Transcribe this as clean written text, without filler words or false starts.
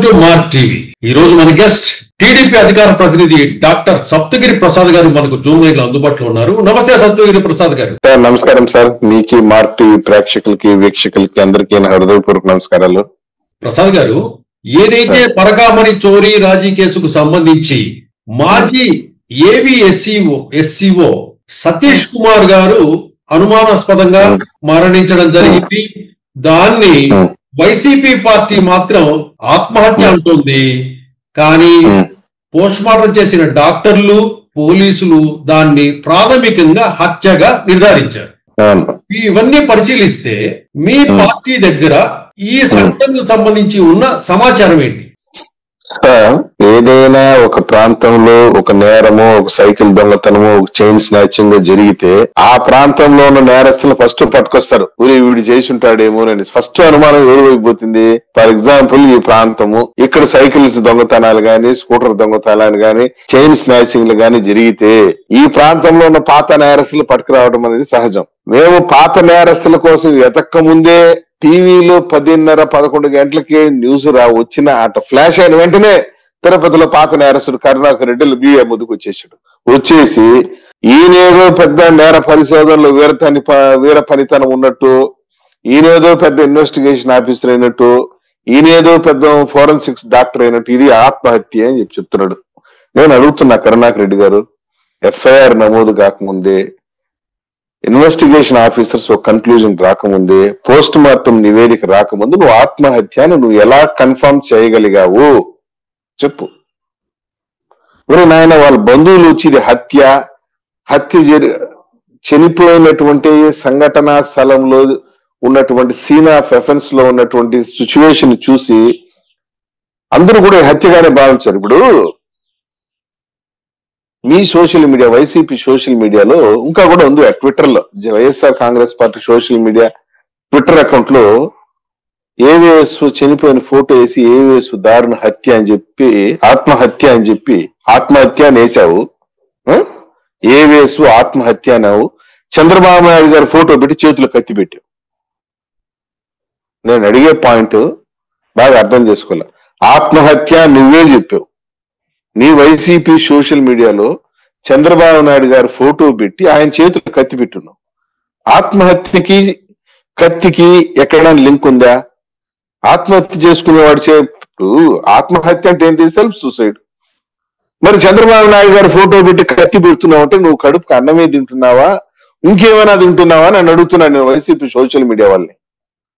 To mark TV. ఈ రోజు మన గెస్ట్ టీడీపీ అధికార ప్రతినిధి డాక్టర్ సప్తగిరి ప్రసాద్ గారు మనకు జూమ్ లైన్ లో అందుబాటులో ఉన్నారు. నమస్తే సప్తగిరి ప్రసాద్ గారు. నమస్కారం సార్. మీకు మార్క్ టీవీ ప్రేక్షకులకి వీక్షకులకి అందరికీ హృదయపూర్వక నమస్కారాలు. ప్రసాద్ గారు, ఏదైతే పరకామణి చోరీ రాజీ కేసుకు సంబంధించి మాజీ ఏవి ఎస్సీఓ సతీష్ కుమార్ గారు అనుమానాస్పదంగా మరణించడం జరిగింది. దాన్ని వైసీపీ పార్టీ మాత్రం ఆత్మహత్య అంటుంది. కానీ పోస్ట్ మార్టం చేసిన డాక్టర్లు, పోలీసులు దాన్ని ప్రాథమికంగా హత్యగా నిర్ధారించారు. ఇవన్నీ పరిశీలిస్తే మీ పార్టీ దగ్గర ఈ సంఘటనకు సంబంధించి ఉన్న సమాచారం ఏంటి? ఏదైనా ఒక ప్రాంతంలో ఒక నేరము, ఒక సైకిల్ దొంగతనము, ఒక చైన్ స్నాచింగ్ జరిగితే ఆ ప్రాంతంలో ఉన్న నేరస్తులు ఫస్ట్ పట్టుకొస్తారు. వీడు చేసి ఉంటాడేమో అని ఫస్ట్ అనుమానం ఎవరు అయిపోతుంది. ఫర్ ఎగ్జాంపుల్, ఈ ప్రాంతము ఇక్కడ సైకిల్స్ దొంగతనాలు గాని, స్కూటర్ దొంగతనాలు గాని, చైన్ స్నాచింగ్లు గాని జరిగితే ఈ ప్రాంతంలో ఉన్న పాత నేరస్తులు పట్టుకురావడం అనేది సహజం. మేము పాత నేరస్తుల కోసం వెతక్క ముందే టీవీలో 10:30-11 గంటలకి న్యూస్ వచ్చిన అట ఫ్లాష్ అయిన వెంటనే తిరుపతిలో పాత నేరస్తుడు కరుణాకర్ రెడ్డి మీడియా ముందుకు వచ్చేసి ఈయనేదో పెద్ద నేర పరిశోధనలో వీర పనితనం ఉన్నట్టు, ఈయనేదో పెద్ద ఇన్వెస్టిగేషన్ ఆఫీసర్ అయినట్టు, ఈయనేదో పెద్ద ఫోరెన్సిక్స్ డాక్టర్ అయినట్టు ఇది ఆత్మహత్య అని చెప్తున్నాడు. నేను అడుగుతున్నా కరుణాకర్ రెడ్డి గారు, ఎఫ్ఐఆర్ నమోదు కాకముందే, ఇన్వెస్టిగేషన్ ఆఫీసర్స్ ఒక కన్క్లూజన్ రాకముందే, పోస్ట్ మార్టం నివేదిక రాకముందు నువ్వు ఆత్మహత్యను నువ్వు ఎలా కన్ఫర్మ్ చేయగలిగావు చెప్పు. మరి నాయన వాళ్ళ బంధువులు వచ్చి ఇది హత్య చనిపోయినటువంటి సంఘటనా స్థలంలో ఉన్నటువంటి సీన్ ఆఫ్ ఎఫెన్స్ లో ఉన్నటువంటి సిచ్యువేషన్ చూసి అందరూ కూడా హత్యగానే భావించారు. ఇప్పుడు మీ సోషల్ మీడియా, వైసీపీ సోషల్ మీడియాలో ఇంకా కూడా ఉంది, ట్విట్టర్ లో YSR Congress party social media Twitter account లో ఏవిఎస్ చనిపోయిన ఫోటో వేసి ఏవిఎస్ దారుణ హత్య అని చెప్పి ఆత్మహత్య అని చెప్పి ఆత్మహత్య అని వేసావు. ఏవిఎస్ ఆత్మహత్య అన్నావు. చంద్రబాబు నాయుడు గారి ఫోటో పెట్టి చేతులు కత్తి పెట్టావు. నేను అడిగే పాయింట్ బాగా అర్థం చేసుకోలే. ఆత్మహత్య నువ్వే చెప్పావు. నీ వైసీపీ సోషల్ మీడియాలో చంద్రబాబు నాయుడు గారి ఫోటో పెట్టి ఆయన చేతులు కత్తి పెట్టున్నావు. ఆత్మహత్యకి కత్తికి ఎక్కడైనా లింక్ ఉందా? ఆత్మహత్య చేసుకునేవాడు ఆత్మహత్య అంటే ఏంటి? Self suicide. మరి చంద్రబాబు నాయుడు గారి ఫోటో పెట్టి కత్తి పెడుతున్నావు అంటే నువ్వు కడుపుకి అన్నమే తింటున్నావా, ఇంకేమైనా తింటున్నావా అని అడుగుతున్నాను నేను వైసీపీ సోషల్ మీడియా వాళ్ళని.